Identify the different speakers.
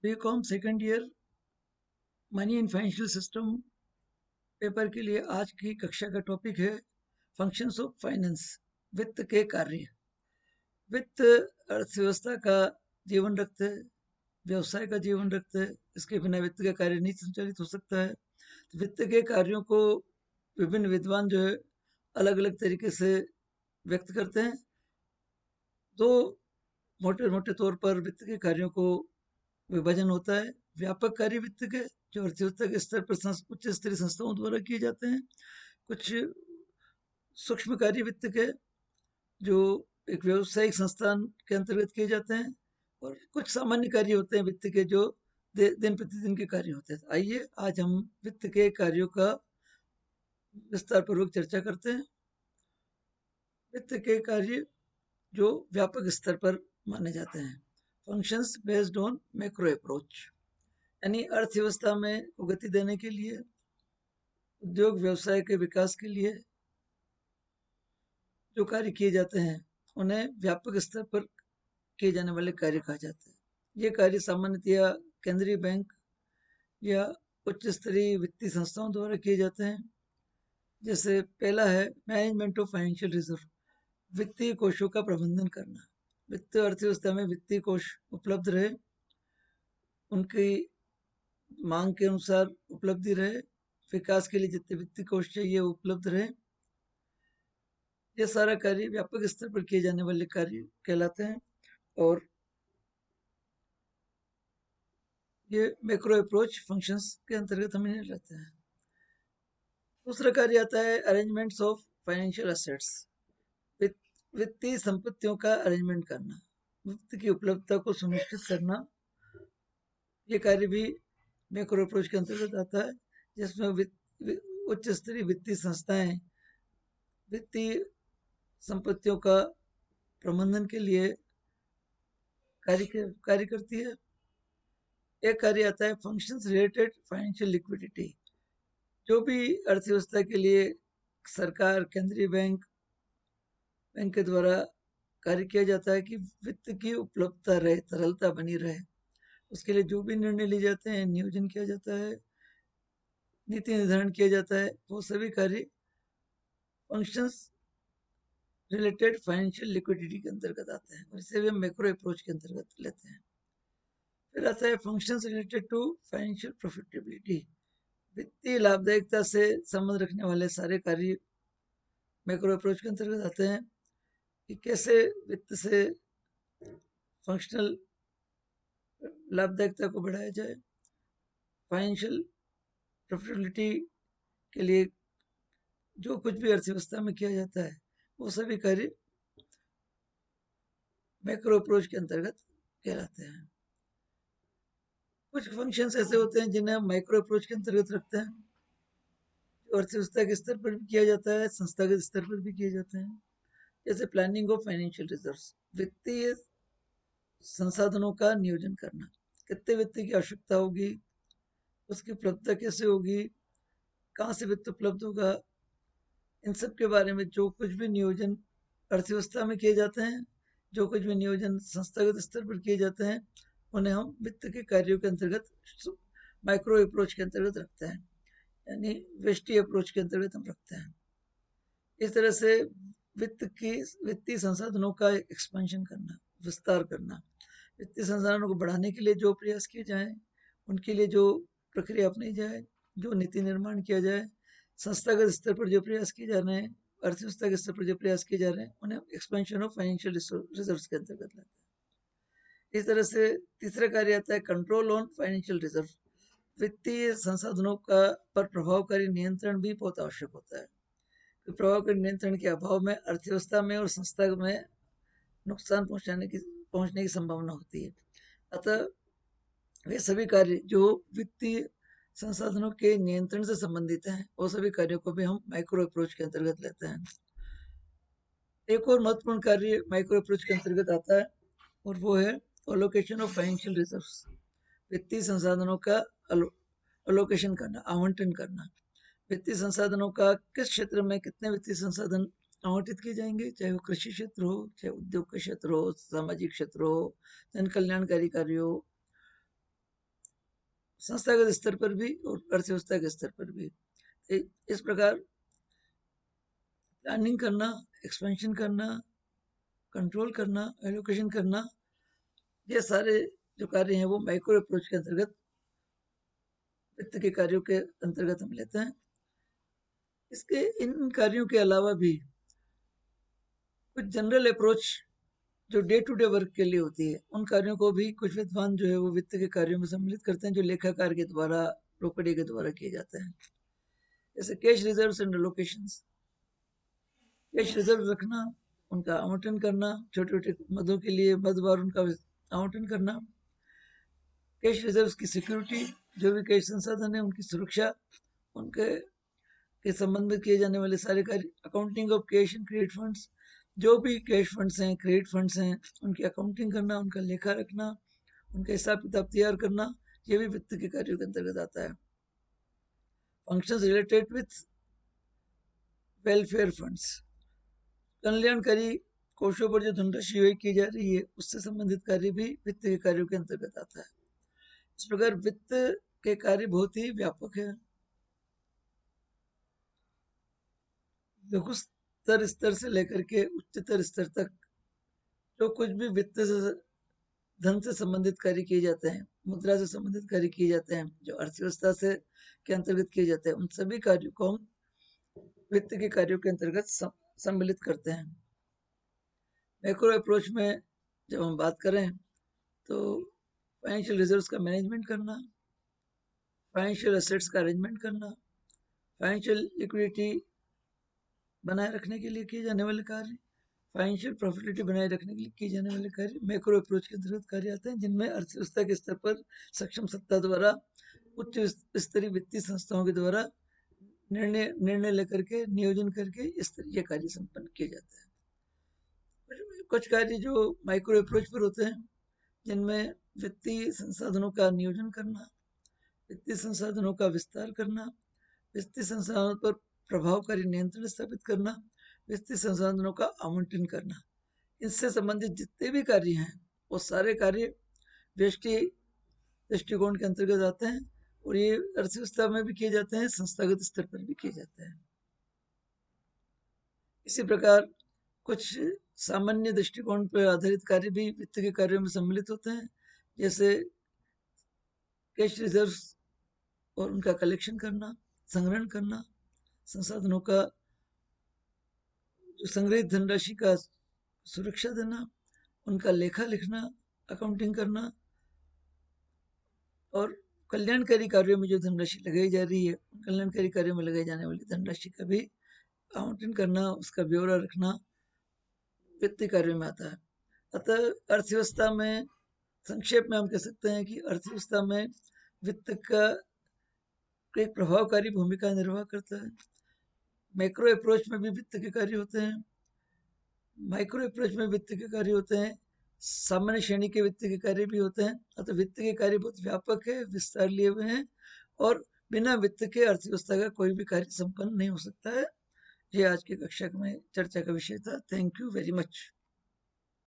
Speaker 1: BCom second year money in financial system paper के लिए आज की कक्षा का टॉपिक है फंक्शंस ऑफ फाइनेंस। वित्त के कार्य। वित्त अर्थव्यवस्था का जीवन रखते है, व्यवसाय का जीवन रखते है। इसके बिना वित्त का कार्य नहीं संचालित हो सकता है। तो वित्त के कार्यों को विभिन्न विद्वान जो है अलग अलग तरीके से व्यक्त करते हैं। दो मोटे मोटे तौर पर वित्त के कार्यों को विभाजन होता है। व्यापक कार्य वित्त के जो अर्थव्यवस्था के स्तर पर उच्च स्तरीय संस्थाओं द्वारा किए जाते हैं। कुछ सूक्ष्म कार्य वित्त के जो एक व्यावसायिक संस्थान के अंतर्गत किए जाते हैं। और कुछ सामान्य कार्य होते हैं वित्त के जो दिन प्रतिदिन के कार्य होते हैं। आइए आज हम वित्त के कार्यों का विस्तार पूर्वक चर्चा करते हैं। वित्त के कार्य जो व्यापक स्तर पर माने जाते हैं। Functions based on macro approach, यानी अर्थव्यवस्था में गति देने के लिए, उद्योग व्यवसाय के विकास के लिए जो कार्य किए जाते हैं उन्हें व्यापक स्तर पर किए जाने वाले कार्य कहा जाता है। ये कार्य सामान्यतया केंद्रीय बैंक या उच्च स्तरीय वित्तीय संस्थाओं द्वारा किए जाते हैं। जैसे पहला है मैनेजमेंट ऑफ फाइनेंशियल रिजर्व, वित्तीय कोषों का प्रबंधन करना। वित्तीय अर्थव्यवस्था में वित्तीय कोष उपलब्ध रहे, उनकी मांग के अनुसार उपलब्धि रहे, विकास के लिए जितने वित्तीय कोष चाहिए वो उपलब्ध रहे। ये सारा कार्य व्यापक स्तर पर किए जाने वाले कार्य कहलाते हैं। और ये मैक्रो अप्रोच फंक्शंस के अंतर्गत हमें रहते हैं। दूसरा कार्य आता है अरेंजमेंट्स ऑफ फाइनेंशियल असेट्स, वित्तीय संपत्तियों का अरेंजमेंट करना, वित्त की उपलब्धता को सुनिश्चित करना। ये कार्य भी मैक्रो अप्रोच के अंतर्गत आता है, जिसमें उच्च स्तरीय वित्तीय संस्थाएं वित्तीय संपत्तियों का प्रबंधन के लिए कार्य करती है। एक कार्य आता है फंक्शंस रिलेटेड फाइनेंशियल लिक्विडिटी, जो भी अर्थव्यवस्था के लिए सरकार, केंद्रीय बैंक के द्वारा कार्य किया जाता है कि वित्त की उपलब्धता रहे, तरलता बनी रहे। उसके लिए जो भी निर्णय लिए जाते हैं, नियोजन किया जाता है, नीति निर्धारण किया जाता है, वो सभी कार्य फंक्शंस रिलेटेड फाइनेंशियल लिक्विडिटी के अंतर्गत आते हैं और इसे भी हम मैक्रो अप्रोच के अंतर्गत लेते हैं। फिर आता है functions related to financial profitability, वित्तीय लाभदायकता से संबंध रखने वाले सारे कार्य मैक्रो अप्रोच के अंतर्गत आते हैं कि कैसे वित्त से फंक्शनल लाभदायकता को बढ़ाया जाए, फाइनेंशियल प्रॉफिटेबिलिटी के लिए जो कुछ भी अर्थव्यवस्था में किया जाता है वो सभी कार्य मैक्रो अप्रोच के अंतर्गत कहलाते हैं। कुछ फंक्शंस ऐसे होते हैं जिन्हें हम माइक्रो अप्रोच के अंतर्गत रखते हैं, जो अर्थव्यवस्था के स्तर पर भी किया जाता है, संस्थागत स्तर पर भी किए जाते हैं। जैसे प्लानिंग ऑफ फाइनेंशियल रिजर्व्स, वित्तीय संसाधनों का नियोजन करना। कितने वित्त की आवश्यकता होगी, उसकी उपलब्धता कैसे होगी, कहाँ से वित्त उपलब्ध होगा, इन सब के बारे में जो कुछ भी नियोजन अर्थव्यवस्था में किए जाते हैं, जो कुछ भी नियोजन संस्थागत स्तर पर किए जाते हैं, उन्हें हम वित्त के कार्यों के अंतर्गत माइक्रो अप्रोच के अंतर्गत रखते हैं, यानी व्यष्टि अप्रोच के अंतर्गत हम रखते हैं। इस तरह से वित्तीय संसाधनों का एक्सपेंशन करना, विस्तार करना, वित्तीय संसाधनों को बढ़ाने के लिए जो प्रयास किए जाएं, उनके लिए जो प्रक्रिया अपनाई जाए, जो नीति निर्माण किया जाए, संस्थागत स्तर पर जो प्रयास किए जा रहे हैं, अर्थव्यवस्था के स्तर पर जो प्रयास किए जा रहे हैं, उन्हें एक्सपेंशन ऑफ फाइनेंशियल रिजर्व्स के अंतर्गत लाते हैं। इस तरह से तीसरा कार्य आता है कंट्रोल ऑन फाइनेंशियल रिजर्व, वित्तीय संसाधनों का पर प्रभावकारी नियंत्रण भी बहुत आवश्यक होता है। तो प्रभावकारी नियंत्रण के अभाव में अर्थव्यवस्था में और संस्था में नुकसान पहुंचने की संभावना होती है। अतः वे सभी कार्य जो वित्तीय संसाधनों के नियंत्रण से संबंधित हैं, वो सभी कार्यों को भी हम माइक्रो अप्रोच के अंतर्गत लेते हैं। एक और महत्वपूर्ण कार्य माइक्रो अप्रोच के अंतर्गत आता है और वो है अलोकेशन ऑफ फाइनेंशियल रिजर्व्स, वित्तीय संसाधनों का अलोकेशन करना, आवंटन करना। वित्तीय संसाधनों का किस क्षेत्र में कितने वित्तीय संसाधन आवंटित किए जाएंगे, चाहे वो कृषि क्षेत्र हो, चाहे उद्योग का क्षेत्र हो, सामाजिक क्षेत्र हो, जन कल्याणकारी कार्य हो, संस्थागत स्तर पर भी और अर्थव्यवस्था के स्तर पर भी। इस प्रकार प्लानिंग करना, एक्सपेंशन करना, कंट्रोल करना, एलोकेशन करना, ये सारे जो कार्य हैं वो माइक्रो अप्रोच के अंतर्गत, वित्त के कार्यों के अंतर्गत हम लेते हैं। इसके इन कार्यों के अलावा भी कुछ जनरल अप्रोच जो डे टू डे वर्क के लिए होती है, उन कार्यों को भी कुछ विद्वान जो है वो वित्त के कार्यों में सम्मिलित करते हैं, जो लेखाकार के द्वारा, रोकड़े के द्वारा किए जाते हैं। जैसे cash reserves and allocations, cash reserve रखना, उनका आवंटन करना, छोटे छोटे मदों के लिए मदवार उनका आवंटन करना, कैश रिजर्व्स की सिक्योरिटी, जो भी कैश संसाधन है उनकी सुरक्षा, उनके के संबंध में किए जाने वाले सारे कार्य, accounting of cash and credit funds, जो भी कैश फंड्स हैं, क्रेडिट फंड्स हैं, उनकी अकाउंटिंग करना, उनका लेखा रखना, उनका हिसाब किताब तैयार करना, ये भी वित्त के कार्यों के अंतर्गत आता है। Functions related with welfare funds, कल्याणकारी कोषों पर जो धनराशि व्यय की जा रही है उससे संबंधित कार्य भी वित्त के कार्यों के अंतर्गत आता है। इस प्रकार वित्त के कार्य बहुत ही व्यापक है। लघु स्तर से लेकर के उच्चतर स्तर तक जो कुछ भी वित्त से, धन से संबंधित कार्य किए जाते हैं, मुद्रा से संबंधित कार्य किए जाते हैं, जो अर्थव्यवस्था से के अंतर्गत किए जाते हैं, उन सभी कार्यों को हम वित्त के कार्यों के अंतर्गत सम्मिलित करते हैं। मैक्रो अप्रोच में जब हम बात करें तो फाइनेंशियल रिजर्व्स का मैनेजमेंट करना, फाइनेंशियल एसेट्स का अरेंजमेंट करना, फाइनेंशियल लिक्विडिटी बनाए रखने के लिए किए जाने वाले कार्य, फाइनेंशियल प्रॉफिटेबिलिटी बनाए रखने के लिए किए जाने वाले कार्य मैक्रो अप्रोच के अंतर्गत कार्य आते हैं, जिनमें अर्थव्यवस्था के स्तर पर सक्षम सत्ता द्वारा उच्च स्तरीय वित्तीय संस्थाओं के द्वारा निर्णय लेकर के, नियोजन करके इस तरह के कार्य संपन्न किए जाते हैं। कुछ कार्य जो माइक्रो अप्रोच पर होते हैं, जिनमें वित्तीय संसाधनों का नियोजन करना, वित्तीय संसाधनों का विस्तार करना, वित्तीय संसाधनों पर प्रभावकारी नियंत्रण स्थापित करना, वित्तीय संसाधनों का आवंटन करना, इससे संबंधित जितने भी कार्य हैं वो सारे कार्य व्यष्टि दृष्टिकोण के अंतर्गत आते हैं, और ये अर्थव्यवस्था में भी किए जाते हैं, संस्थागत स्तर पर भी किए जाते हैं। इसी प्रकार कुछ सामान्य दृष्टिकोण पर आधारित कार्य भी वित्त के कार्यों में सम्मिलित होते हैं, जैसे कैश रिजर्व्स और उनका कलेक्शन करना, संग्रहण करना, संसाधनों का जो संग्रहित धनराशि का सुरक्षा देना, उनका लेखा लिखना, अकाउंटिंग करना, और कल्याणकारी कार्यों में जो धनराशि लगाई जा रही है, कल्याणकारी कार्यों में लगाई जाने वाली धनराशि का भी आवंटन करना, उसका ब्यौरा रखना वित्तीय कार्यों में आता है। अतः अर्थव्यवस्था में संक्षेप में हम कह सकते हैं कि अर्थव्यवस्था में वित्त का एक प्रभावकारी भूमिका निर्वाह करता है। मैक्रो अप्रोच में भी वित्त के कार्य होते हैं, माइक्रो अप्रोच में वित्त के कार्य होते हैं, सामान्य श्रेणी के वित्त के कार्य भी होते हैं। अतः वित्त के कार्य बहुत व्यापक है, विस्तार लिए हुए हैं, और बिना वित्त के अर्थव्यवस्था का कोई भी कार्य संपन्न नहीं हो सकता है। ये आज की कक्षा में चर्चा का विषय था। Thank you very much.